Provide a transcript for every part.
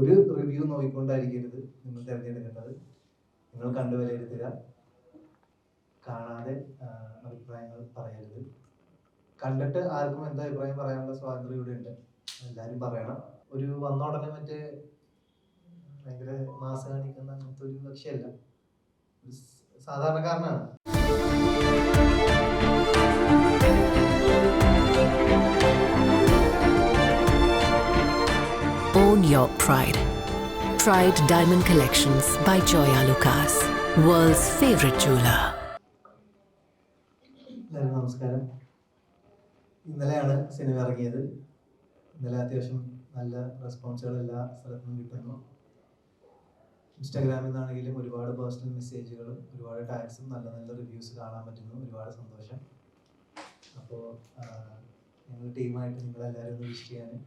ഒരു റിവ്യൂ നോക്കിക്കൊണ്ടായിരിക്കരുത് നിങ്ങൾ തിരഞ്ഞെടുക്കേണ്ടത്. നിങ്ങൾ കണ്ടു വിലയിരുത്തുക, കാണാതെ അഭിപ്രായങ്ങൾ പറയരുത്. കണ്ടിട്ട് ആർക്കും എന്താ അഭിപ്രായം പറയാനുള്ള സ്വാതന്ത്ര്യം ഇവിടെ ഉണ്ട്, എല്ലാവരും പറയണം. ഒരു വന്ന ഉടനെ മറ്റേ ഭയങ്കര മാസ് കാണിക്കുന്ന അങ്ങനത്തെ ഒരു കക്ഷിയല്ല, ഒരു സാധാരണക്കാരനാണ്. Own your pride. Pride Diamond Collections by Joya Lucas, world's favorite jeweler. എല്ലാവരും നമസ്കാരം. ഇന്നലെയാണ് സിനിമ ഇറങ്ങിയത്. ഇന്നലെ അത്യാവശ്യം നല്ല റെസ്പോൺസുകൾ എല്ലാ സ്ഥലത്തും കിട്ടുന്നു. ഇൻസ്റ്റാഗ്രാമിൽ നിന്നാണെങ്കിലും ഒരുപാട് പേഴ്സണൽ മെസ്സേജുകളും ഒരുപാട് ടാഗ്സും നല്ല നല്ല റിവ്യൂസ് കാണാൻ പറ്റുന്നു. ഒരുപാട് സന്തോഷം. അപ്പോൾ ഞങ്ങൾ ടീമായിട്ട് നിങ്ങളെല്ലാവരും ഒന്ന് വിഷ് ചെയ്യാനും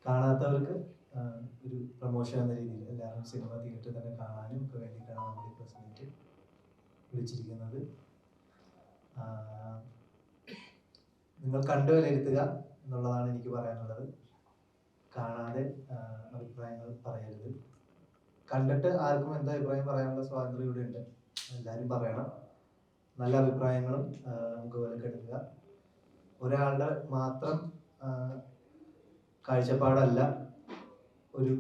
കാണാത്തവർക്ക് ഒരു പ്രൊമോഷൻ എന്ന രീതിയിൽ എല്ലാവരും സിനിമ തിയേറ്ററിൽ തന്നെ കാണാനും ഒക്കെ വേണ്ടിയിട്ടാണ് നമ്മൾ ഈ പ്രസ് മീറ്റ് വിളിച്ചിരിക്കുന്നത്. നിങ്ങൾ കണ്ടു വിലയിരുത്തുക എന്നുള്ളതാണ് എനിക്ക് പറയാനുള്ളത്. കാണാതെ അഭിപ്രായങ്ങൾ പറയരുത്. കണ്ടിട്ട് ആർക്കും എന്താ അഭിപ്രായം പറയാനുള്ള സ്വാതന്ത്ര്യം ഇവിടെ ഉണ്ട്, എല്ലാവരും പറയണം. നല്ല അഭിപ്രായങ്ങളും നമുക്ക് വിലക്കെടുക്കുക. ഒരാളുടെ മാത്രം കാഴ്ചപ്പാടല്ല ഒരു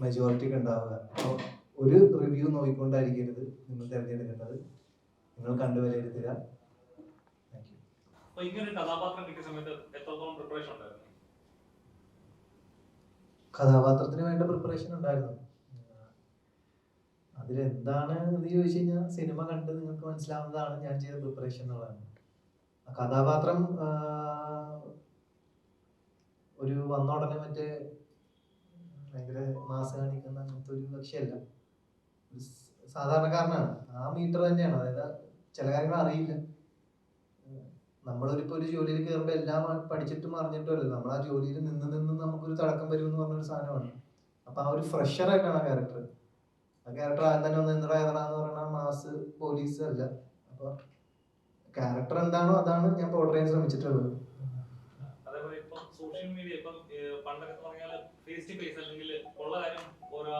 മെജോറിറ്റിക്ക് ഉണ്ടാവുക. അപ്പോൾ ഒരു റിവ്യൂ നോക്കിക്കൊണ്ടായിരിക്കരുത് നിങ്ങൾ തിരഞ്ഞെടുക്കേണ്ടത്. നിങ്ങൾ കണ്ടു വിലയിരുത്തുക. കഥാപാത്രത്തിന് വേണ്ട പ്രിപ്പറേഷൻ ഉണ്ടായിരുന്നു. അതിലെന്താണ് എന്ന് ചോദിച്ചു കഴിഞ്ഞാൽ സിനിമ കണ്ട് നിങ്ങൾക്ക് മനസ്സിലാവുന്നതാണ് ഞാൻ ചെയ്ത പ്രിപ്പറേഷൻ എന്നുള്ളതാണ്. കഥാപാത്രം ഒരു വന്ന ഉടനെ മറ്റേ ഭയങ്കര മാസ് കാണിക്കുന്ന അങ്ങനത്തെ ഒരു കക്ഷിയല്ല, ഒരു സാധാരണക്കാരനാണ്. ആ മീറ്റർ തന്നെയാണ്. അതായത് ചില കാര്യങ്ങൾ അറിയില്ല. നമ്മളൊരിപ്പോൾ ഒരു ജോലിയിൽ കയറുമ്പോൾ എല്ലാം പഠിച്ചിട്ടും അറിഞ്ഞിട്ടുമല്ല, നമ്മൾ ആ ജോലിയിൽ നിന്ന് നമുക്കൊരു തടക്കം വരുമെന്ന് പറഞ്ഞൊരു സാധനമാണ്. അപ്പൊ ആ ഒരു ഫ്രഷറായിട്ടാണ് ആ ക്യാരക്ടർ. ആ ക്യാരക്ടർ ആദ്യം തന്നെ ഒന്ന് എന്ന് പറഞ്ഞാൽ മാസ് പോലീസ് അല്ല. അപ്പൊ ക്യാരക്ടർ എന്താണോ അതാണ് ഞാൻ പോർട്രേ ചെയ്യാൻ ശ്രമിച്ചിട്ടുള്ളത്. സോഷ്യൽ മീഡിയ ഇപ്പം പണ്ടൊക്കെ പറഞ്ഞാൽ ഫേസ് ടു ഫേസ് അല്ലെങ്കിൽ ഉള്ള കാര്യം ഓരോ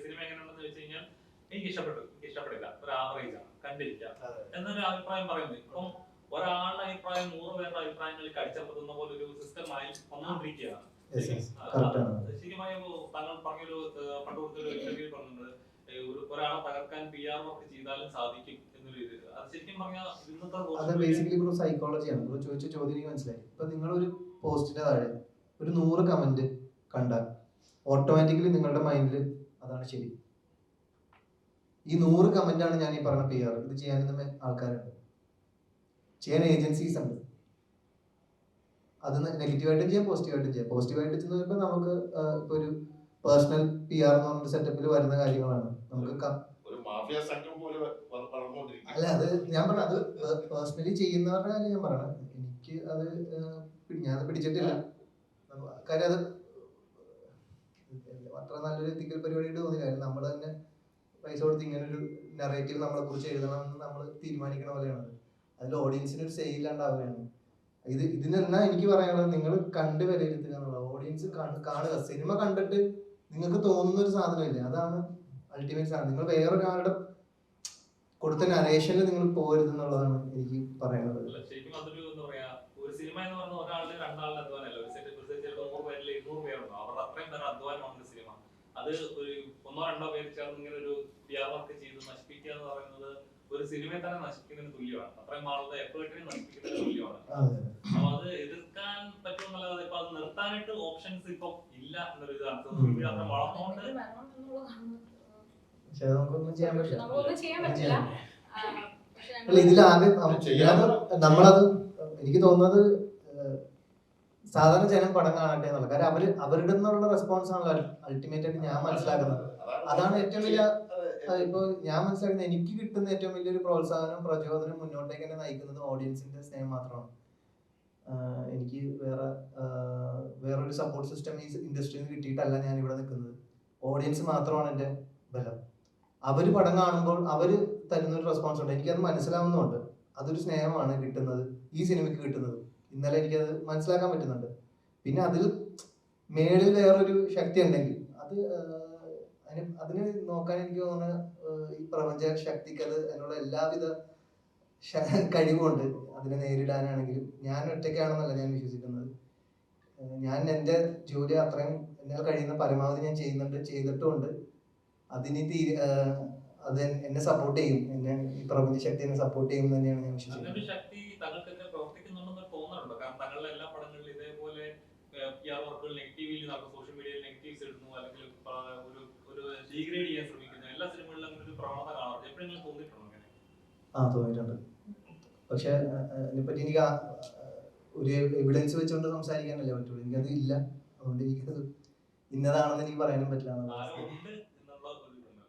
സിനിമ എങ്ങനെയുണ്ടെന്ന് വെച്ച് കഴിഞ്ഞാൽ എനിക്ക് ഇഷ്ടപ്പെടില്ല, ഒരു ആവറേജ് ആണ്, കണ്ടിരിക്കാം എന്നൊരു അഭിപ്രായം പറയുന്നത്. ഇപ്പം ഒരാളുടെ അഭിപ്രായം 100 പേരുടെ അഭിപ്രായങ്ങളിൽ കടിച്ചപ്പെടുന്ന പോലെ ഒരു സിസ്റ്റമായി വന്നുകൊണ്ടിരിക്കുകയാണ്. ശരിക്കുമായ താങ്കൾ പറഞ്ഞൊരു പണ്ട് കൊടുത്തൊരു ഇന്റർവ്യൂ പറഞ്ഞത് ഒരാളെ തകർക്കാൻ PR വർക്ക് ചെയ്താലും സാധിക്കും എന്നൊരു ഇത്. അത് ശരിക്കും പറഞ്ഞാൽ ഇന്നത്തെ ബേസിക്കലി ബ്രോ സൈക്കോളജിയാണ്. ബ്രോ ചോദിച്ച ചോദ്യം എനിക്ക് മനസ്സിലായി. ഇപ്പൊ നിങ്ങളൊരു പോസ്റ്റിന്റെ താഴെ ഒരു 100 കമന്റ് കണ്ടാൽ ഓട്ടോമാറ്റിക്കലി നിങ്ങളുടെ മൈൻഡിൽ അതാണ് ശരി. ഈ 100 കമന്റാണ് ഞാൻ ഈ പറഞ്ഞ PR. ഇത് ചെയ്യാൻ ആൾക്കാരുണ്ട്, ചെയ്യാൻ ഏജൻസീസ് ഉണ്ട്. അത് നെഗറ്റീവായിട്ടും ചെയ്യാം, പോസിറ്റീവായിട്ടും ചെയ്യാം. പോസിറ്റീവായിട്ട് ചെയ്യുമ്പോൾ നമുക്ക് ഇപ്പൊ ഒരു പേഴ്സണൽ PR എന്ന് പറഞ്ഞ സെറ്റപ്പിൽ വരുന്ന കാര്യങ്ങളാണ്. നമുക്ക് അല്ല, അത് ഞാൻ പറഞ്ഞ അത് പേഴ്സണലി ചെയ്യുന്നവരുടെ കാര്യം ഞാൻ പറയണം. എനിക്ക് അത് ഞാൻ പിടിച്ചിട്ടില്ല. കാര്യം അത് അത്ര നല്ലൊരു എത്തിക്കൽ പരിപാടിയായിട്ട് തോന്നില്ല. നമ്മൾ തന്നെ പൈസ കൊടുത്ത് ഇങ്ങനൊരു നെറേറ്റീവ് നമ്മളെ കുറിച്ച് എഴുതണമെന്ന് നമ്മൾ തീരുമാനിക്കണ പോലെയാണ്. അതിൽ ഓഡിയൻസിന് ഒരു സെയിലാണ്ടാവുകയാണ്. ഇതിനെല്ലാം എനിക്ക് പറയാനുള്ളത് നിങ്ങൾ കണ്ട് വിലയിരുത്തുക എന്നുള്ളത്. ഓഡിയൻസ് കാണുക. സിനിമ കണ്ടിട്ട് നിങ്ങൾക്ക് തോന്നുന്ന ഒരു സാധനമില്ലേ, അതാണ് അൾട്ടിമേറ്റ് സാധനം. നിങ്ങൾ വേറൊരാളുടെ കൊടുത്ത നരേഷനിൽ നിങ്ങൾ പോകരുത് എന്നുള്ളതാണ് എനിക്ക് പറയാനുള്ളത്. ഒരു സിനിമ എന്ന് പറഞ്ഞ ഒരാളുടെ രണ്ടാളുടെ അധ്വാനമല്ല. ഒരു സെറ്റ് 100 പേരിൽ 200 പേരുണ്ടോ, അവരുടെ അത്രയും പേരുടെ അധ്വാനമാണ് സിനിമ. അത് ഒരു 1-2 പേര് ചേർന്ന് ഇങ്ങനെ ഒരു PR വർക്ക് ചെയ്ത് നശിപ്പിക്കുക എന്ന് പറയുന്നത് ഒരു സിനിമയെ തന്നെ നശിപ്പിക്കുന്നതിന് തുല്യമാണ്. അത്രയും ആളുടെ എഫേർട്ടിനെ നശിപ്പിക്കുന്നതിന് തുല്യമാണ്. അപ്പൊ അത് എതിർക്കാൻ പറ്റുമെന്നല്ലാതെ ഇപ്പൊ അത് നിർത്താനായിട്ട് ഓപ്ഷൻസ് ഇപ്പൊ ഇല്ല എന്നൊരു ഇതാണ്. അത്ര വളർന്നുകൊണ്ട് പക്ഷെ നമുക്കൊന്നും ചെയ്യാൻ പറ്റില്ല. ഇതിലാകെ നമ്മളത് എനിക്ക് തോന്നുന്നത് സാധാരണ ജനം പടം കാണട്ടെ എന്നുള്ള കാര്യം അവരുടെ നിന്നുള്ള റെസ്പോൺസ് ആണല്ലോ അൾട്ടിമേറ്റ് ആയിട്ട് ഞാൻ മനസ്സിലാക്കുന്നത്. അതാണ് ഏറ്റവും വലിയ ഇപ്പൊ ഞാൻ മനസ്സിലാക്കുന്നത്. എനിക്ക് കിട്ടുന്ന ഏറ്റവും വലിയൊരു പ്രോത്സാഹനം പ്രചോദനം മുന്നോട്ടേക്ക് തന്നെ നയിക്കുന്നത് ഓഡിയൻസിന്റെ സ്നേഹം മാത്രമാണ്. എനിക്ക് വേറൊരു സപ്പോർട്ട് സിസ്റ്റം ഈ ഇൻഡസ്ട്രിയിൽ കിട്ടിയിട്ടല്ല ഞാൻ ഇവിടെ നിൽക്കുന്നത്. ഓഡിയൻസ് മാത്രമാണ് എൻ്റെ ബലം. അവര് പടം കാണുമ്പോൾ അവര് തരുന്നൊരു റെസ്പോൺസ് ഉണ്ട്, എനിക്കത് മനസ്സിലാവുന്നുണ്ട്. അതൊരു സ്നേഹമാണ് കിട്ടുന്നത്, ഈ സിനിമയ്ക്ക് കിട്ടുന്നത്. ഇന്നലെ എനിക്കത് മനസ്സിലാക്കാൻ പറ്റുന്നുണ്ട്. പിന്നെ അതിൽ മേളിൽ വേറൊരു ശക്തി ഉണ്ടെങ്കിൽ അത് അതിന് നോക്കാൻ എനിക്ക് തോന്നുന്നു ഈ പ്രപഞ്ച ശക്തിക്ക് അത് അതിനുള്ള എല്ലാവിധ കഴിവുണ്ട് അതിനെ നേരിടാനാണെങ്കിലും. ഞാൻ ഒറ്റയ്ക്കാണെന്നല്ല ഞാൻ വിശ്വസിക്കുന്നത്. ഞാൻ എൻ്റെ ജോലി അത്രയും എന്നാൽ കഴിയുന്ന പരമാവധി ഞാൻ ചെയ്തിട്ടുമുണ്ട്. അതിന് അത് എന്നെ സപ്പോർട്ട് ചെയ്യും, എന്നെ ഈ പ്രപഞ്ച ശക്തി എന്നെ സപ്പോർട്ട് ചെയ്യും തന്നെയാണ് ഞാൻ വിശ്വസിക്കുന്നത്. ശക്തി താങ്കൾക്കെതിരെ പ്രവർത്തിക്കുന്നുണ്ടെന്ന് തോന്നുന്നുണ്ടോ? കാരണം താങ്കളുടെ എല്ലാ പടങ്ങളിലും ഇതേപോലെ PR വർക്കുകൾ നെഗറ്റീവിൽ നടക്കും, സോഷ്യൽ മീഡിയയിൽ നെഗറ്റീവ്സ് ഇടുന്നു, അല്ലെങ്കിൽ ഒരു ഡീഗ്രേഡ് ചെയ്യാൻ ശ്രമിക്കുന്നു, എല്ലാ സിനിമകളിലും അങ്ങനെ ഒരു പ്രവണത കാണാറുണ്ട്. എപ്പോഴെങ്കിലും തോന്നിയിട്ടുണ്ടോ അങ്ങനെ? തോന്നിയിട്ടുണ്ട്. പക്ഷെ അതിനെപ്പറ്റി എനിക്ക് ഒരു എവിഡൻസ് വെച്ചുകൊണ്ട് സംസാരിക്കാനല്ലേ പറ്റുള്ളൂ. എനിക്കത് ഇല്ല. അതുകൊണ്ട് എനിക്കത് ഇന്നതാണെന്ന് എനിക്ക് പറയാനും പറ്റില്ല.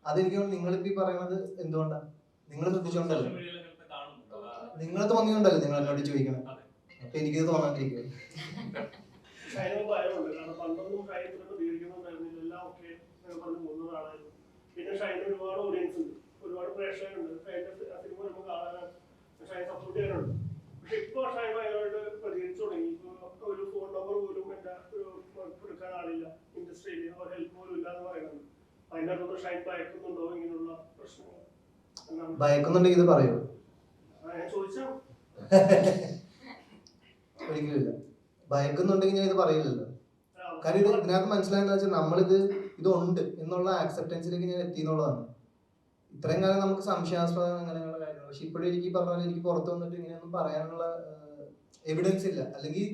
അതെനിക്ക് നിങ്ങളിപ്പോ പറയുന്നത് എന്തുകൊണ്ടാണ്? നിങ്ങൾ ശ്രദ്ധിച്ചോണ്ടല്ലോ, നിങ്ങൾ തോന്നിയോണ്ടല്ലോ നിങ്ങൾ എന്നോട് ചോദിക്കണം. അപ്പൊ എനിക്കിത് തോന്നാണ്ടിരിക്കും. പിന്നെ ഷൈന് ഒരുപാട് ഓഡിയൻസ് ഉണ്ട്, ഒരുപാട് പ്രേക്ഷകരുണ്ട്, സിനിമ വരുമ്പോൾ കാണാനാണ് ഷൈൻ സപ്പോർട്ട് ചെയ്യാനുണ്ട്. പക്ഷെ ഇപ്പൊ ഷൈൻ ഭയങ്കരമായിട്ട് പ്രതികരിച്ചു തുടങ്ങി. ഇപ്പൊ ഒരു ഫോൺ നമ്പർ പോലും എന്റെ എടുക്കാൻ ആളില്ല, ഇൻഡസ്ട്രിയിൽ ഒരു ഹെൽപ്പ് പോലും ഇല്ല എന്ന് പറയുന്നുണ്ട്. അതിന്റെ അടുത്ത് ഷൈൻ ഭയക്കുന്നുണ്ടോ ഇങ്ങനെയുള്ള പ്രശ്നങ്ങൾ? ഭയക്കുന്നുണ്ടെങ്കിൽ ഇത് പറയൂ. ഞാൻ ചോദിച്ചു. ഒരിക്കലില്ല. ഭയക്കുന്നുണ്ടെങ്കിൽ ഞാൻ ഇത് പറയില്ലല്ലോ. കാര്യം ഇതിനകത്ത് മനസ്സിലായെന്ന് വെച്ചാൽ ഇതുണ്ട് എന്നുള്ള ആക്സെപ്റ്റൻസിലേക്ക് ഞാൻ എത്തി എന്നുള്ളതാണ്. ഇത്രയും കാലം നമുക്ക് സംശയാസ്പദം അങ്ങനെയുള്ള കാര്യങ്ങൾ. പക്ഷെ ഇപ്പോഴും എനിക്ക് പറഞ്ഞ പോലെ എനിക്ക് പുറത്ത് വന്നിട്ട് ഇങ്ങനെയൊന്നും പറയാനുള്ള എവിഡൻസ് ഇല്ല. അല്ലെങ്കിൽ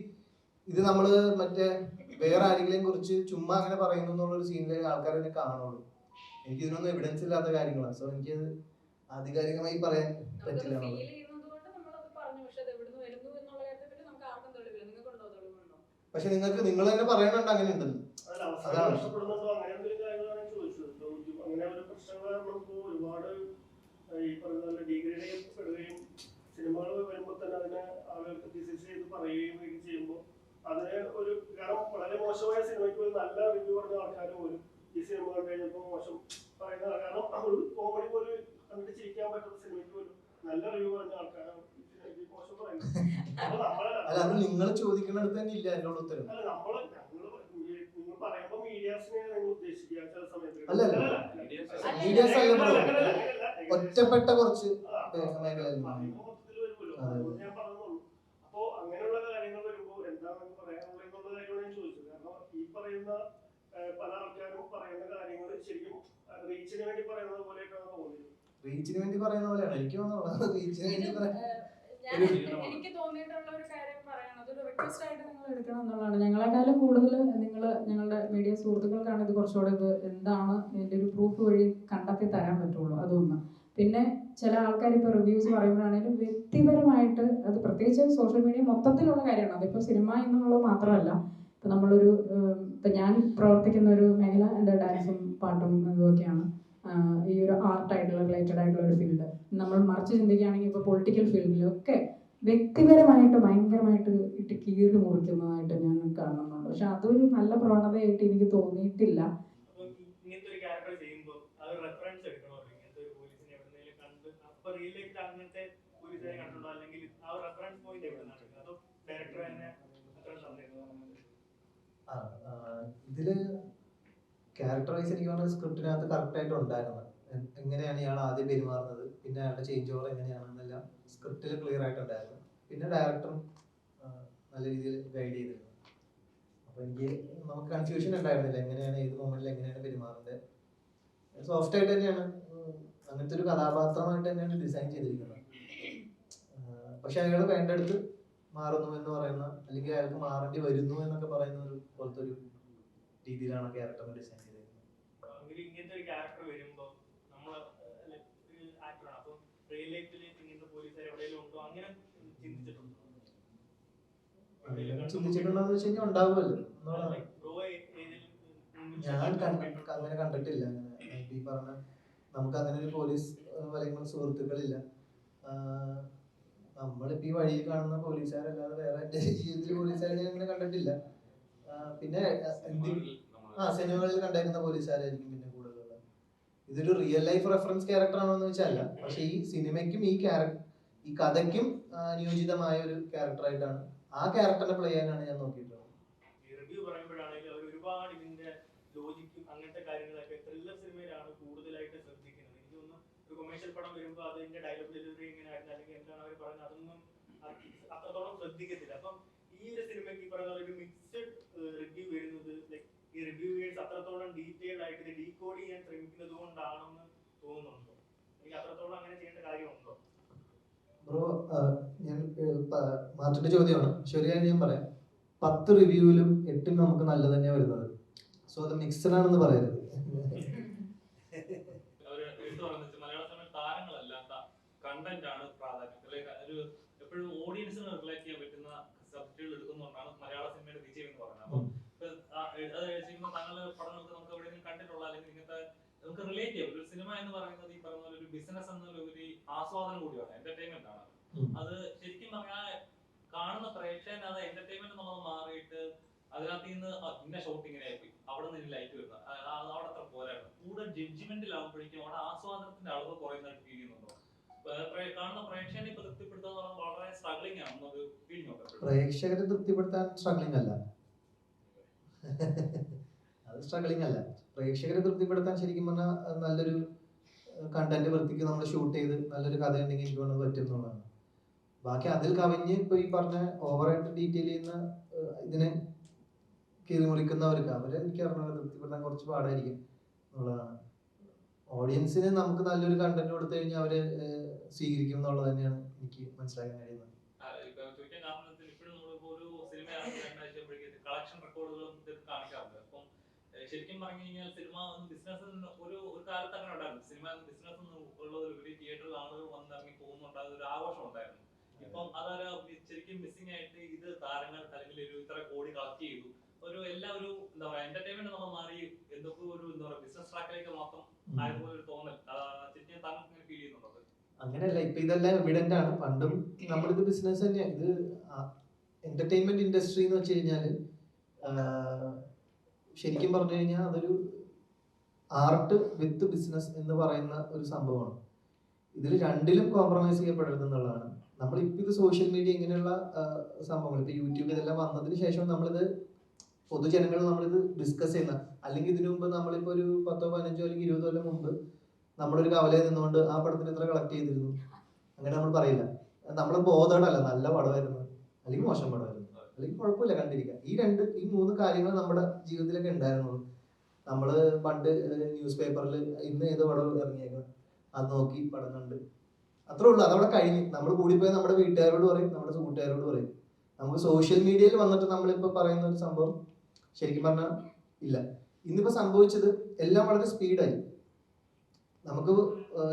ഇത് നമ്മള് മറ്റേ വേറെ ആരെങ്കിലും കുറിച്ച് ചുമ്മാ അങ്ങനെ പറയുന്നു എന്നുള്ളൊരു സീനിലേക്ക് ആൾക്കാർ എന്നെ കാണുള്ളൂ. എനിക്ക് ഇതിനൊന്നും എവിഡൻസ് ഇല്ലാത്ത കാര്യങ്ങളാണ്. സോ എനിക്കത് ആധികാരികമായി പറയാൻ പറ്റില്ല. പക്ഷെ നിങ്ങൾ തന്നെ പറയുന്നുണ്ട് അങ്ങനെ ഉണ്ടെന്ന്. അതാണ് ഒരുപാട് ഈ പറഞ്ഞ ഡീഗ്രേഡ് ചെയ്യപ്പെടുകയും സിനിമകൾ വരുമ്പോൾ തന്നെ അതിനെ ആളുകൾക്ക് ഡിസൈസ് ചെയ്ത് പറയുകയും ചെയ്യുമ്പോൾ അതിന് ഒരു കാരണം വളരെ മോശമായ സിനിമയ്ക്ക് ഒരു നല്ല റിവ്യൂ പറഞ്ഞ ആൾക്കാർ പോലും ഈ സിനിമ കണ്ടു കഴിഞ്ഞപ്പോൾ മോശം പറയുന്ന കാരണം ഒരു കോമഡി പോലും കണ്ടിട്ട് ചിരിക്കാൻ പറ്റുന്ന സിനിമയ്ക്ക് പോലും നല്ല റിവ്യൂ പറഞ്ഞ ആൾക്കാരാണ് മോശം പറയുന്നത്. അല്ല, അത് നിങ്ങൾ ചോദിക്കുന്നിടത്ത് തന്നെ ഇല്ല എന്നോട് ഉത്തരം. അല്ല, നിങ്ങൾ പറയുമ്പോൾ മീഡിയാസിനെ നിങ്ങൾ ഉദ്ദേശിക്കുക ചില സമയത്ത്. അല്ല മീഡിയാസ് അല്ല ബ്രോ, ഒറ്റപ്പെട്ട കുറച്ച് മേഖലയിൽ. ഞാൻ പറഞ്ഞോളൂ. അപ്പോ അങ്ങനെയുള്ള കാര്യങ്ങൾ വരുമ്പോൾ എന്താണെന്ന് പറയാനുള്ളത് എന്നുള്ള കാര്യമാണ് ഞാൻ ചോദിച്ചത്. കാരണം ഈ പറയുന്ന പല ആൾക്കാരും പറയുന്ന കാര്യങ്ങൾ ശരിക്കും റീച്ചിന് വേണ്ടി പറയുന്നത് പോലെയൊക്കെയാണ് തോന്നിയത്. റീച്ചിന് വേണ്ടി പറയുന്ന പോലെയാണ് എനിക്ക് തോന്നുന്നത്. റീച്ചിന് വേണ്ടി എനിക്ക് തോന്നിയിട്ടുള്ള ഒരു കാര്യം പറയണം, അതൊരു റിക്വസ്റ്റ് ആയിട്ട് നിങ്ങൾ എടുക്കണം എന്നുള്ളതാണ്. ഞങ്ങളെക്കാളും കൂടുതൽ ഞങ്ങളുടെ മീഡിയ സുഹൃത്തുക്കൾക്കാണ് ഇത് കുറച്ചുകൂടെ ഇത് എന്താണ് ഇതിൻ്റെ ഒരു പ്രൂഫ് വഴി കണ്ടെത്തി തരാൻ പറ്റുള്ളൂ. അതൊന്ന്. പിന്നെ ചില ആൾക്കാർ ഇപ്പോൾ റിവ്യൂസ് പറയുമ്പോഴാണെങ്കിലും വ്യക്തിപരമായിട്ട് അത് പ്രത്യേകിച്ച് സോഷ്യൽ മീഡിയ മൊത്തത്തിലുള്ള കാര്യമാണ്. അതിപ്പോൾ സിനിമ എന്നുള്ളത് മാത്രമല്ല. ഇപ്പം നമ്മളൊരു ഇപ്പം ഞാൻ പ്രവർത്തിക്കുന്ന ഒരു മേഖല എൻ്റെ ഡാൻസും പാട്ടും ഇതൊക്കെയാണ്. ഈ ഒരു ആർട്ടായിട്ടുള്ള റിലേറ്റഡ് ആയിട്ടുള്ള ഒരു ഫീൽഡ്. നമ്മൾ മറിച്ച് ചിന്തിക്കുകയാണെങ്കിൽ ഇപ്പോൾ പൊളിറ്റിക്കൽ ഫീൽഡിലൊക്കെ വ്യക്തിപരമായിട്ട് ഭയങ്കരമായിട്ട് ഇട്ട് കീറി മുറിക്കുന്നതായിട്ട് ഞാൻ കാണുന്നുണ്ട്. പക്ഷെ അതൊരു നല്ല പ്രവണതയായിട്ട് എനിക്ക് തോന്നിയിട്ടില്ല. ഇങ്ങനത്തെ ഒരു ക്യാരക്ടർ ചെയ്യുമ്പോൾ അത് റെഫറൻസ് എടുക്കണോ? ഇങ്ങനത്തെ ഒരു പോലീസിനെ എവിടെയെങ്കിലും കണ്ട് അപ്പൊ റിയൽ ലൈഫിൽ അങ്ങനത്തെ പോലീസിനെ കണ്ടുണ്ടോ? അല്ലെങ്കിൽ ആ റെഫറൻസ് പോയിന്റ് എവിടെ നിന്നാണ്? അതോ ഡയറക്ടർ തന്നെ ഇതില് ക്യാരക്ടർ വൈസ് എനിക്ക് പറഞ്ഞ സ്ക്രിപ്റ്റിനകത്ത് കറക്റ്റ് ആയിട്ട് ഉണ്ടായിരുന്നത്. എങ്ങനെയാണ് ഇയാൾ ആദ്യം പെരുമാറുന്നത്, പിന്നെ അയാളുടെ ചേഞ്ച് ഓവർ എങ്ങനെയാണെന്നെല്ലാം സ്ക്രിപ്റ്റിൽ ക്ലിയർ ആയിട്ടുണ്ടായിരുന്നു. പിന്നെ ഡയറക്ടറും നല്ല രീതിയിൽ ഗൈഡ് ചെയ്തിരുന്നു. അപ്പൊ നമുക്ക് കൺഫ്യൂഷൻ ഉണ്ടായിരുന്നില്ല എങ്ങനെയാണ് ഏത് മൊമെന്റിൽ എങ്ങനെയാണ് പെരുമാറുന്നത്. സോഫ്റ്റ് ആയിട്ട് തന്നെയാണ്, അങ്ങനത്തെ ഒരു കഥാപാത്രമായിട്ട് തന്നെയാണ് ഡിസൈൻ ചെയ്തിരിക്കുന്നത്. പക്ഷെ അയാൾ വേണ്ടടുത്ത് മാറുന്നു എന്ന് പറയുന്ന, അല്ലെങ്കിൽ അയാൾക്ക് മാറേണ്ടി വരുന്നു എന്നൊക്കെ പറയുന്ന ഒരു പോലത്തെ ഒരു രീതിയിലാണ് ക്യാരക്ടറിനെ ഡിസൈൻ ചെയ്തിരിക്കുന്നത്. ഇങ്ങനത്തെ ഒരു ക്യാരക്ടർ വരുമ്പോൾ നമ്മൾ ആക്ടറാണ്, അപ്പം റിയൽ ലൈഫിൽ ഇങ്ങനത്തെ പോലീസുകാർ എവിടെയെങ്കിലും ഉണ്ടോ അങ്ങനെ ചിന്തിച്ചിട്ടുണ്ടോ? ചിന്തിച്ചിട്ടുണ്ടോന്ന് വെച്ച് കഴിഞ്ഞാൽ ഉണ്ടാവുമല്ലോ. ഞാൻ അങ്ങനെ കണ്ടിട്ടില്ല. അങ്ങനെ ഈ പറഞ്ഞ നമുക്ക് അങ്ങനെ ഒരു പോലീസ് വലയങ്ങൾ സുഹൃത്തുക്കളില്ല. നമ്മളിപ്പോ ഈ വഴിയിൽ കാണുന്ന പോലീസുകാരല്ലാതെ വേറെ എന്റെ ജീവിതത്തിൽ പോലീസുകാരെ ഞാൻ അങ്ങനെ കണ്ടിട്ടില്ല. പിന്നെ സിനിമകളിൽ കണ്ടേക്കുന്ന പോലീസുകാരായിരിക്കും പിന്നെ കൂടുതലുള്ള. ഇതൊരു റിയൽ ലൈഫ് റെഫറൻസ് ക്യാരക്ടർ ആണോ എന്ന് വെച്ചാൽ അല്ല. പക്ഷെ ഈ സിനിമയ്ക്കും ഈ കഥയ്ക്കും അനുയോജിതമായ ഒരു ക്യാരക്ടറായിട്ടാണ് ആ ക്യാരക്ടറിനെ പ്ലേ ചെയ്യാനാണ് ഞാൻ നോക്കിയിട്ടുള്ളത്. റിവ്യൂ പറയുമ്പോഴാണെങ്കിൽ അവർ ഒരുപാട് ഇതിന്റെ ലോജിക്കും അങ്ങനത്തെ വരുമ്പോൾ അതിന്റെ ഡയലോഗ് ഡെലിവറി എങ്ങനെയായിരുന്നു അല്ലെങ്കിൽ എന്താണ് അവർ പറയുന്നത് അതൊന്നും അത്രത്തോളം ശ്രദ്ധിക്കത്തില്ല. അപ്പം ഈ ഒരു സിനിമയ്ക്ക് ഈ പറയുന്ന ഒരു മിക്സ്ഡ് റിവ്യൂ വരുന്നത് ഈ റിവ്യൂവേഴ്സ് അത്രത്തോളം ഡീറ്റെയിൽഡ് ആയിട്ട് ഇത് ഡീകോഡ് ചെയ്യാൻ ശ്രമിക്കുന്നത് കൊണ്ടാണെന്ന് തോന്നുന്നുണ്ടോ? എനിക്ക് അത്രത്തോളം അങ്ങനെ ചെയ്യേണ്ട കാര്യമുണ്ടോ? ബ്രോ, ഞാൻ മാർട്ടിന്റെ ചോദ്യമാണ്. ശരിയാണ്, ഞാൻ പറയാം. 10 റിവ്യൂവിലും 8 നമുക്ക് നല്ല തന്നെയാണ് വരുന്നത്. സോ അത് മിക്സഡ് ആണെന്ന് പറയരുത്. അവര് എടുത്തു പറഞ്ഞ മലയാള സിനിമ താരങ്ങളല്ലാത്ത കണ്ടന്റ് ആണ് പ്രാധാന്യം. ഒരു എപ്പോഴും ഓഡിയൻസിന് റിലേറ്റ് ചെയ്യാൻ പറ്റുന്ന സബ്ജക്റ്റുകൾ എടുക്കുന്നതുകൊണ്ടാണ് മലയാള സിനിമയുടെ വിജയം എന്ന് പറയുന്നത്. അപ്പം അത് ചെയ്യുമ്പോൾ താങ്കളുടെ പഠനങ്ങൾക്ക് നമുക്ക് എവിടെയെങ്കിലും കണ്ടിട്ടുള്ള അല്ലെങ്കിൽ ഇങ്ങനത്തെ നമുക്ക് റിലേറ്റ് ചെയ്യാം. ഒരു സിനിമ എന്ന് പറയുന്നത് ഈ പറയുന്ന ഒരു ബിസിനസ് എന്നൊരു ആസ്വാദനം കൂടിയാണ്, എന്റർടൈൻമെന്റ് ആണ്. അത് ശരിക്കും പറഞ്ഞാൽ കാണുന്ന പ്രേക്ഷകൻ അത് എന്റർടൈൻമെന്റ് നമ്മൾ മാറിയിട്ട് അതിനകത്ത് നിന്ന് ഇന്ന ഷോട്ട് ഇങ്ങനെ ആയിപ്പോയി, അവിടെ നിന്ന് ലൈറ്റ് വരുന്നത് അവിടെ അത്ര പോരായിരുന്നു. കൂടുതൽ ജഡ്ജ്മെന്റിലാവുമ്പോഴേക്കും അവിടെ ആസ്വാദനത്തിന്റെ അളവ് കുറയുന്നതായിട്ട് ഫീൽ ചെയ്യുന്നുണ്ടോ? കാണുന്ന പ്രേക്ഷകനെ ഇപ്പൊ തൃപ്തിപ്പെടുത്തുക വളരെ സ്ട്രഗ്ലിംഗ് ആണെന്നത് ഫീലിംഗ് ഉണ്ട്. പ്രേക്ഷകരെ തൃപ്തിപ്പെടുത്താൻ സ്ട്രഗ്ലിംഗ് അല്ല, അത് സ്ട്രഗ്ലിംഗ് അല്ല. പ്രേക്ഷകരെ തൃപ്തിപ്പെടുത്താൻ ശരിക്കും പറഞ്ഞാൽ നല്ലൊരു കണ്ടന്റ് വൃത്തിക്ക് നമ്മൾ ഷൂട്ട് ചെയ്ത് നല്ലൊരു കഥ ഉണ്ടെങ്കിൽ എനിക്ക് തോന്നുന്നത് പറ്റും എന്നുള്ളതാണ്. ബാക്കി അതിൽ കവിഞ്ഞ് ഇപ്പൊ ഈ പറഞ്ഞ ഓവറായിട്ട് ഡീറ്റെയിൽ ചെയ്യുന്ന ഇതിനെ കീറിമുറിക്കുന്നവർക്ക് അവരെ എനിക്ക് അറിഞ്ഞത് തൃപ്തിപ്പെടുത്താൻ കുറച്ച് പാടായിരിക്കും എന്നുള്ളതാണ്. ഓഡിയൻസിന് നമുക്ക് നല്ലൊരു കണ്ടന്റ് കൊടുത്തു കഴിഞ്ഞാൽ അവര് സ്വീകരിക്കും എന്നുള്ളത് തന്നെയാണ് എനിക്ക് മനസ്സിലാക്കാൻ കഴിയുന്നത്. കളക്ഷൻ റെക്കോർഡുകളും കാണിക്കാറുണ്ട്. അപ്പം ശരിക്കും പറഞ്ഞു കഴിഞ്ഞാൽ സിനിമ ബിസിനസ് ഒരു കാലത്ത് അങ്ങനെ ഉണ്ടായിരുന്നു. സിനിമ ബിസിനസ് ഉള്ളതിലുപരി തിയേറ്ററിൽ ആളുകൾ വന്നിറങ്ങി പോകുന്നുണ്ടാകുന്ന ഒരു ആഘോഷം ഉണ്ടായിരുന്നു. ഇപ്പം അതൊരു ശരിക്കും മിസ്സിംഗ് ആയിട്ട് ഇത് താരങ്ങൾ അല്ലെങ്കിൽ ഒരു ഇത്ര കോടി കളക്ട് ചെയ്തു ഒരു എല്ലാ ഒരു എന്താ പറയാ എന്റർടൈൻമെന്റ് നമ്മൾ മാറി എന്തൊക്കെ ഒരു എന്താ പറയാ ബിസിനസ് ട്രാക്കിലേക്ക് മാത്രം ആയതുപോലെ ഒരു തോന്നൽ ശരിക്കും താങ്കൾ ഇങ്ങനെ ഫീൽ ചെയ്യുന്നുണ്ടോ? അങ്ങനെയല്ല, ഇപ്പൊ ഇതെല്ലാം എവിഡന്റ് ആണ്. പണ്ടും നമ്മളിത് ബിസിനസ് തന്നെയാണ്. ഇത് എന്റർടൈൻമെന്റ് ഇൻഡസ്ട്രി എന്ന് വെച്ച് കഴിഞ്ഞാല് ശരിക്കും പറഞ്ഞു കഴിഞ്ഞാൽ അതൊരു ആർട്ട് വിത്ത് ബിസിനസ് എന്ന് പറയുന്ന ഒരു സംഭവമാണ്. ഇതിൽ രണ്ടിലും കോംപ്രമൈസ് ചെയ്യപ്പെടരുത് എന്നുള്ളതാണ്. നമ്മളിപ്പോൾ ഇത് സോഷ്യൽ മീഡിയ ഇങ്ങനെയുള്ള സംഭവങ്ങൾ ഇപ്പൊ യൂട്യൂബ് ഇതെല്ലാം വന്നതിന് ശേഷം നമ്മളിത് പൊതുജനങ്ങൾ നമ്മളിത് ഡിസ്കസ് ചെയ്യുന്ന, അല്ലെങ്കിൽ ഇതിനു മുമ്പ് നമ്മളിപ്പോ ഒരു 10, 15 അല്ലെങ്കിൽ 20 കൊല്ലം മുമ്പ് നമ്മളൊരു കവലയിൽ നിന്നുകൊണ്ട് ആ പടത്തിന് ഇത്ര കളക്ട് ചെയ്തിരുന്നു അങ്ങനെ നമ്മൾ പറയില്ല. നമ്മൾ ബോധേഡല്ല, നല്ല പടമായിരുന്നു അല്ലെങ്കിൽ മോശം പടമായിരുന്നു അല്ലെങ്കിൽ കുഴപ്പമില്ല കണ്ടിരിക്കുക. ഈ 3 കാര്യങ്ങൾ നമ്മുടെ ജീവിതത്തിലൊക്കെ ഉണ്ടായിരുന്നുള്ളൂ. നമ്മള് പണ്ട് ന്യൂസ് പേപ്പറിൽ ഇന്ന് ഏത് പടം ഇറങ്ങിയേക്കാം അത് നോക്കി പടം കണ്ട് അത്രേ ഉള്ളൂ, അതവിടെ കഴിഞ്ഞ്. നമ്മൾ കൂടിപ്പോയി നമ്മുടെ വീട്ടുകാരോട് പറയും, നമ്മുടെ സുഹൃത്തുക്കാരോട് പറയും. നമുക്ക് സോഷ്യൽ മീഡിയയിൽ വന്നിട്ട് നമ്മളിപ്പോ പറയുന്ന ഒരു സംഭവം ശരിക്കും പറഞ്ഞാൽ ഇല്ല. ഇന്നിപ്പോ സംഭവിച്ചത് എല്ലാം വളരെ സ്പീഡായി. നമുക്ക്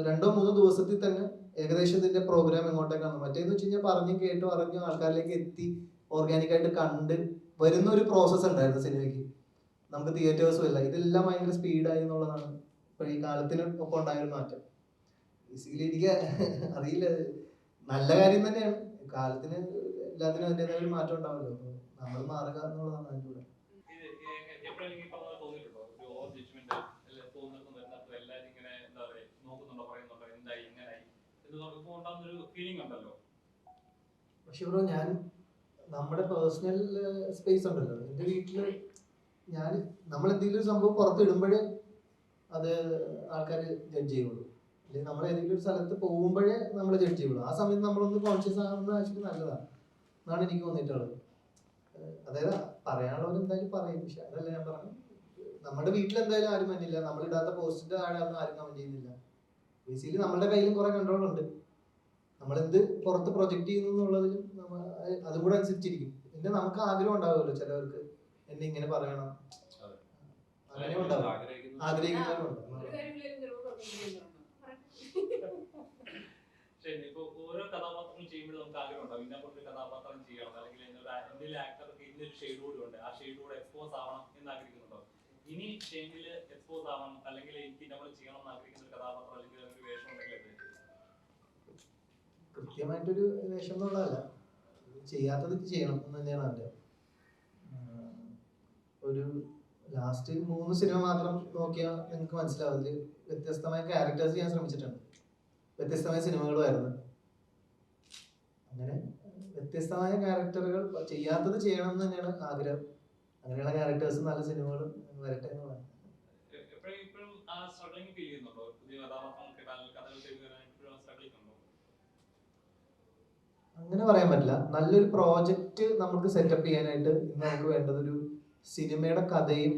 2-3 ദിവസത്തിൽ തന്നെ ഏകദേശം ഇതിന്റെ പ്രോഗ്രാം എങ്ങോട്ടേക്കാണ്. മറ്റേന്ന് വെച്ച് കഴിഞ്ഞാൽ പറഞ്ഞു കേട്ടു അറിഞ്ഞു ആൾക്കാരിലേക്ക് എത്തി ഓർഗാനിക്കായിട്ട് കണ്ട് വരുന്ന ഒരു പ്രോസസ്സ് ഉണ്ടായിരുന്നു സിനിമയ്ക്ക്. നമുക്ക് തിയേറ്റേഴ്സും ഇല്ല, ഇതെല്ലാം ഭയങ്കര സ്പീഡായി എന്നുള്ളതാണ് ഇപ്പൊ ഈ കാലത്തിന് ഒപ്പം ഉണ്ടായൊരു മാറ്റം. ബേസിക്കലി എനിക്ക് അറിയില്ല, നല്ല കാര്യം തന്നെയാണ്. കാലത്തിന് എല്ലാത്തിനും അതിൻ്റെതായ ഒരു മാറ്റം ഉണ്ടാവുമല്ലോ, നമ്മൾ മാറുക എന്നുള്ളതാണ് അതിൻ്റെ കൂടെ. പക്ഷെ ബ്രോ, ഞാൻ നമ്മുടെ പേഴ്സണൽ സ്പേസ് ഉണ്ടല്ലോ, എൻ്റെ വീട്ടില് നമ്മൾ എന്തെങ്കിലും ഒരു സംഭവം പുറത്തിടുമ്പോഴേ അത് ആൾക്കാർ ജഡ്ജ് ചെയ്യുള്ളൂ. അല്ലെങ്കിൽ നമ്മൾ ഏതെങ്കിലും ഒരു സ്ഥലത്ത് പോകുമ്പോഴേ നമ്മൾ ജഡ്ജ് ചെയ്യുള്ളൂ. ആ സമയത്ത് നമ്മളൊന്ന് കോൺഷ്യസ് ആകുന്നത് ആക്ച്വലി നല്ലതാണ് എന്നാണ് എനിക്ക് തോന്നിയിട്ടുള്ളത്. അതായത് പറയാനുള്ളവർ എന്തായാലും പറയും, പക്ഷെ അതല്ല ഞാൻ പറഞ്ഞു. നമ്മുടെ വീട്ടിൽ എന്തായാലും ആരും മഞ്ഞില്ല, നമ്മൾ ഇടാത്ത പോസ്റ്റിന്റെ ആടാന്നും ആരും കമന്റ് ചെയ്യുന്നില്ല. ബേസിക്കലി നമ്മളുടെ കയ്യിലും കുറെ കൺട്രോൾ ഉണ്ട്. നമ്മളെന്ത് പുറത്ത് പ്രൊജക്ട് ചെയ്യുന്നു എന്നുള്ളതിലും അതും കൂടെ അനുസരിച്ചിരിക്കും. പിന്നെ നമുക്ക് ആഗ്രഹം ഉണ്ടാവുമല്ലോ, ചിലവർക്ക് എന്നെ ഇങ്ങനെ പറയണം, അങ്ങനെ ഉണ്ടാവും, ആഗ്രഹിക്കുന്നവരുണ്ട്. ഇപ്പൊ ഓരോ കഥാപാത്രങ്ങൾ ചെയ്യുമ്പോൾ നമുക്ക് ആഗ്രഹം ഉണ്ടാവും ഇന്ന പോലെ കഥാപാത്രം ചെയ്യണം, അല്ലെങ്കിൽ എന്തെങ്കിലും ആക്ടർക്ക് ഇന്നൊരു ഷെയ്ഡ് കൂടി ഉണ്ട്, ആ ഷെയ്ഡ് കൂടെ എക്സ്പോസ് ആവണം എന്ന് ആഗ്രഹിക്കുന്നുണ്ടോ? ഇനി ഷെയ്ഡില് എക്സ്പോസ് ആവണം അല്ലെങ്കിൽ എനിക്ക് നമ്മൾ ചെയ്യണം എന്ന് ആഗ്രഹിക്കുന്ന ഒരു കഥാപാത്രം അല്ലെങ്കിൽ ഒരു വേഷം ഉണ്ടെങ്കിൽ കൃത്യമായിട്ടൊരു വേഷം എന്നുള്ളതല്ല, ചെയ്യാത്തത് ചെയ്യണം എന്ന് തന്നെയാണ് എൻ്റെ ഒരു. ലാസ്റ്റ് 3 സിനിമ മാത്രം നോക്കിയാൽ നിങ്ങൾക്ക് മനസ്സിലാവും. അതിൽ വ്യത്യസ്തമായ ക്യാരക്ടേഴ്സ് ചെയ്യാൻ ശ്രമിച്ചിട്ടുണ്ട്, വ്യത്യസ്തമായ സിനിമകളുമായിരുന്നു. അങ്ങനെ വ്യത്യസ്തമായ ക്യാരക്ടറുകൾ ചെയ്യാത്തത് ചെയ്യണം എന്ന് തന്നെയാണ് ആഗ്രഹം. അങ്ങനെയുള്ള ക്യാരക്ടേഴ്സ് നല്ല സിനിമകളും വരട്ടെ എന്നുള്ളതാണ്. പബ്ലിക് ഉണ്ടോ? അങ്ങനെ പറയാൻ പറ്റില്ല. നല്ലൊരു പ്രോജക്റ്റ് നമുക്ക് സെറ്റപ്പ് ചെയ്യാനായിട്ട് ഇന്ന് നമുക്ക് വേണ്ടത് ഒരു സിനിമയുടെ കഥയും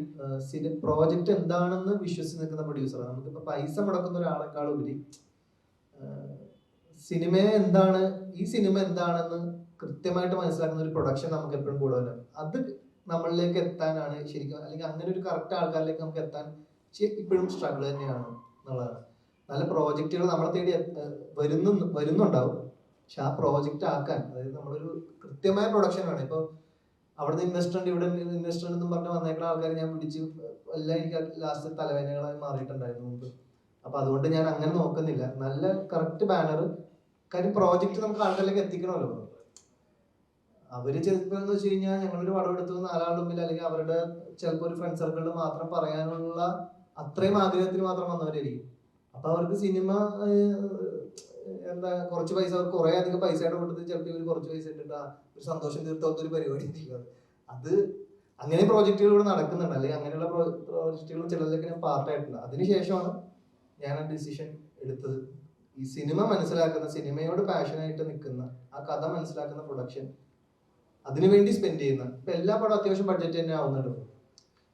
പ്രോജക്റ്റ് എന്താണെന്ന് വിശ്വസിച്ച് നിൽക്കുന്ന പ്രൊഡ്യൂസറാണ്. നമുക്കിപ്പോൾ പൈസ മുടക്കുന്ന ഒരാളെക്കാൾ ഉപരി സിനിമ എന്താണ്, ഈ സിനിമ എന്താണെന്ന് കൃത്യമായിട്ട് മനസ്സിലാക്കുന്ന ഒരു പ്രൊഡക്ഷൻ നമുക്ക് എപ്പോഴും കൂടെ വരും. അത് നമ്മളിലേക്ക് എത്താനാണ് ശരിക്കും, അല്ലെങ്കിൽ അങ്ങനെ ഒരു കറക്റ്റ് ആൾക്കാരിലേക്ക് നമുക്ക് എത്താൻ ഇപ്പോഴും സ്ട്രഗിൾ തന്നെയാണ് എന്നുള്ളതാണ്. നല്ല പ്രോജക്റ്റുകൾ നമ്മളെ തേടി വരുന്നുണ്ടാവും. പക്ഷെ ആ പ്രോജക്റ്റ് ആക്കാൻ, അതായത് നമ്മളൊരു കൃത്യമായ പ്രൊഡക്ഷൻ വേണം. ഇപ്പോൾ അവിടുന്ന് ഇൻവെസ്റ്റർ ഉണ്ട്, ഇവിടെ ഇൻവെസ്റ്റർ എന്നും പറഞ്ഞ് വന്നേക്കുന്ന ആൾക്കാർ ഞാൻ പിടിച്ച് എല്ലാം എനിക്ക് ലാസ്റ്റ് തലവേദനകളായി മാറിയിട്ടുണ്ടായിരുന്നു മുമ്പ്. അപ്പൊ അതുകൊണ്ട് ഞാൻ അങ്ങനെ നോക്കുന്നില്ല. നല്ല കറക്റ്റ് ബാനർ, കാര്യം പ്രോജക്റ്റ് നമുക്ക് ആൾക്കാരിലേക്ക് എത്തിക്കണമല്ലോ. അവര് ചെറുപ്പം വെച്ച് കഴിഞ്ഞാൽ ഞങ്ങളൊരു പടം എടുത്തു 4 ആളുടെ മുമ്പിൽ, അല്ലെങ്കിൽ അവരുടെ ചിലപ്പോൾ ഒരു ഫ്രണ്ട് സർക്കിളിൽ മാത്രം പറയാനുള്ള അത്രയും ആഗ്രഹത്തിന് മാത്രം വന്നവരായിരിക്കും. അപ്പൊ അവർക്ക് സിനിമ എന്താ കുറച്ച് പൈസ, അവർക്ക് കുറെ അധികം പൈസയുടെ കൊടുത്ത് ചിലപ്പോൾ ഇവർ കുറച്ച് പൈസ ഇട്ടിട്ട് ഒരു സന്തോഷം തീർത്താത്ത ഒരു പരിപാടി ഇരിക്കുന്നത്. അത് അങ്ങനെ പ്രോജക്റ്റുകൾ ഇവിടെ നടക്കുന്നുണ്ട്, അല്ലെങ്കിൽ അങ്ങനെയുള്ള പ്രോജക്റ്റുകൾ ചിലതിലൊക്കെ ഞാൻ പാർട്ടായിട്ടുണ്ട്. അതിനുശേഷമാണ് ഞാൻ ആ ഡിസിഷൻ എടുത്തത്. ഈ സിനിമ മനസ്സിലാക്കുന്ന, സിനിമയോട് പാഷനായിട്ട് നിൽക്കുന്ന, ആ കഥ മനസ്സിലാക്കുന്ന പ്രൊഡക്ഷൻ, അതിനുവേണ്ടി സ്പെൻഡ് ചെയ്യുന്ന. ഇപ്പൊ എല്ലാ പടം അത്യാവശ്യം ബഡ്ജറ്റ് തന്നെ ആവുന്നുണ്ട്.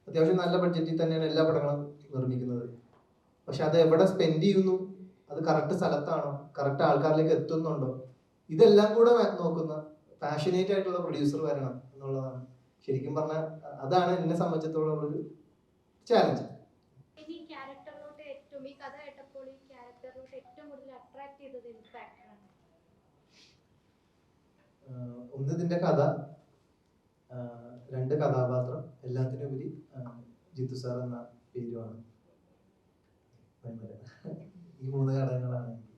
അത്യാവശ്യം നല്ല ബഡ്ജറ്റിൽ തന്നെയാണ് എല്ലാ പടങ്ങളും നിർമ്മിക്കുന്നത്. പക്ഷെ അത് എവിടെ സ്പെൻഡ് ചെയ്യുന്നു, അത് കറക്റ്റ് സ്ഥലത്താണോ, കറക്റ്റ് ആൾക്കാരിലേക്ക് എത്തുന്നുണ്ടോ, ഇതെല്ലാം കൂടെ നോക്കുന്ന പാഷനേറ്റ് ആയിട്ടുള്ള പ്രൊഡ്യൂസർ വരണം എന്നുള്ളതാണ് ശരിക്കും പറഞ്ഞാൽ. അതാണ് എന്നെ സംബന്ധിച്ചിടത്തോളം ഉള്ളൊരു ചാലഞ്ച്. ഒന്ന് ഇതിന്റെ കഥ, 2 കഥാപാത്രം, എല്ലാത്തിനുപരി ജിത്തു സാർ എന്ന പേരുമാണ്. ഈ 3 ഘടകങ്ങളാണ് എനിക്ക്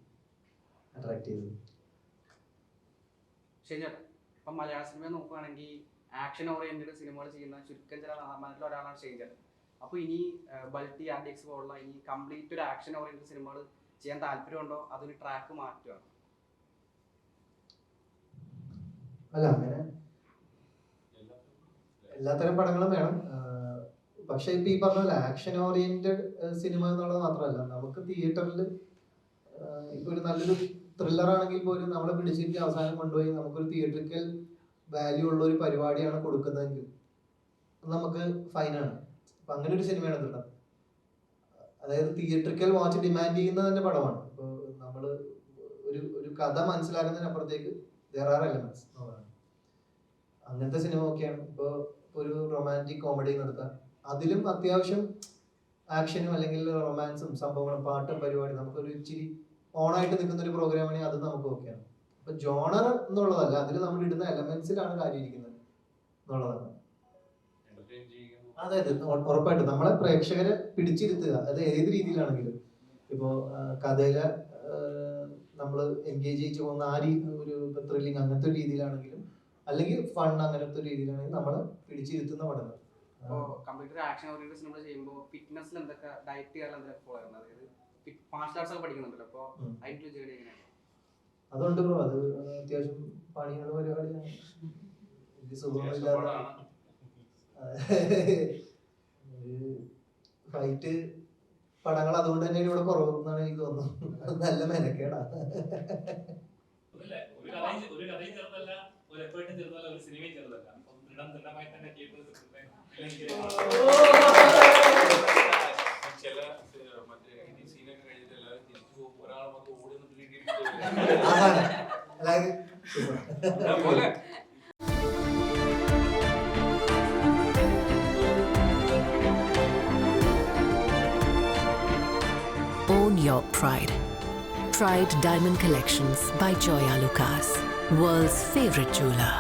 അട്രാക്ട് ചെയ്തത്. ശരി ചേട്ടാ, ഇപ്പം മലയാള സിനിമ നോക്കുകയാണെങ്കിൽ ആക്ഷൻ ഓറിയന്റഡ് സിനിമകൾ ചെയ്യുന്ന ചുരുക്കം ചില നാമത്തിൽ ഒരാളാണ് ഷെയ്ൻ ചേട്ടൻ. അപ്പോൾ ഇനി ബൾട്ടി, ആർഡിഎക്സ് പോലുള്ള ഇനി കംപ്ലീറ്റ് ഒരു ആക്ഷൻ ഓറിയന്റഡ് സിനിമകൾ ചെയ്യാൻ താല്പര്യമുണ്ടോ, അതൊരു ട്രാക്ക് മാറ്റുകയാണ്? അല്ല, അങ്ങനെ എല്ലാത്തരം പടങ്ങളും വേണം. പക്ഷെ ഇപ്പൊ ഈ പറഞ്ഞ പോലെ ആക്ഷൻ ഓറിയന്റഡ് സിനിമ എന്നുള്ളത് മാത്രമല്ല, നമുക്ക് തിയേറ്ററിൽ ഇപ്പൊ ഒരു നല്ലൊരു ത്രില്ലർ ആണെങ്കിൽ പോലും നമ്മളെ പിടിച്ചിട്ട് അവസാനം കൊണ്ടുപോയി നമുക്കൊരു തിയേറ്ററിക്കൽ വാല്യൂ ഉള്ള ഒരു പരിപാടിയാണ് കൊടുക്കുന്നതെങ്കിൽ നമുക്ക് ഫൈനാണ്. അപ്പൊ അങ്ങനെ ഒരു സിനിമയാണ് എടുത്തത്. അതായത് തിയേറ്ററിക്കൽ വാച്ച് ഡിമാൻഡ് ചെയ്യുന്നതിന്റെ പടമാണ്. ഇപ്പൊ നമ്മള് ഒരു കഥ മനസ്സിലാക്കുന്നതിനപ്പുറത്തേക്ക് there are elements. അങ്ങനത്തെ സിനിമ ഒക്കെയാണ്. ഇപ്പൊ ഒരു റൊമാൻറ്റിക് കോമഡി നടത്താൻ, അതിലും അത്യാവശ്യം ആക്ഷനും അല്ലെങ്കിൽ റൊമാൻസും സംഭവങ്ങളും പാട്ടും പരിപാടി, നമുക്കൊരു ഇച്ചിരി ഓണായിട്ട് നിൽക്കുന്ന ഒരു പ്രോഗ്രാം ആണെങ്കിൽ അത് നമുക്ക് ഓക്കെയാണ്. അപ്പൊ ജോണർ എന്നുള്ളതല്ല, അതിൽ നമ്മൾ ഇടുന്ന എലമെന്റ്സിലാണ് കാര്യം ഇരിക്കുന്നത് എന്നുള്ളതാണ്. അതായത് ഉറപ്പായിട്ടും നമ്മളെ പ്രേക്ഷകരെ പിടിച്ചിരുത്തുക, അത് ഏത് രീതിയിലാണെങ്കിലും. ഇപ്പോ കഥയിലെ നമ്മൾ എൻഗേജ് ചെയ്യിച്ചു പോകുന്ന ഒരു ത്രില്ലിങ് അങ്ങനത്തെ ഒരു രീതിയിലാണെങ്കിലും, അല്ലെങ്കിൽ ഫൺ അങ്ങനത്തെ ഒരു രീതിയിലാണെങ്കിൽ നമ്മളെ പിടിച്ചിരുത്തുന്ന പടങ്ങൾ. കംപ്ലീറ്റ് ആക്ഷൻ ഓറിയന്റഡ് സിനിമ ചെയ്യുമ്പോൾ ഫിറ്റ്നസ്സിൽ എന്തൊക്കെ ഡയറ്റ് ചെയ്യാൻ എന്തൊക്കെ ഫോളോ ചെയ്യുന്നത്? അതായത് മാർഷൽ ആർട്സ് ഒക്കെ പഠിക്കുന്നുണ്ടല്ലോ, അപ്പോൾ അതിന്റെ ജേർണി എങ്ങനെയാണ്? അതുകൊണ്ട് ബ്രോ, അത് അത്യാവശ്യം പണിയുള്ള പരിപാടിയാണ്. സുഖമില്ലാത്ത ഫൈറ്റ് പടങ്ങൾ അതുകൊണ്ട് തന്നെ ഇവിടെ കുറവെന്നാണ് എനിക്ക് തോന്നുന്നത്. നല്ല മെനക്കേടാ. ഒരു കഥയും ചെറുതല്ല, ഒരു എഫേർട്ടും ചെറുതല്ല, ഒരു സിനിമയും ചെറുതല്ല. ദൃഢമായി തന്നെ ചില മറ്റേ സീനൊക്കെ കഴിഞ്ഞിട്ട് എല്ലാവരും തിരിച്ചു പോകും, ഒരാൾ വന്ന് ഓടി പോലെ. Own your pride. Pride Diamond Collections by Joya Lucas, world's favorite jeweler.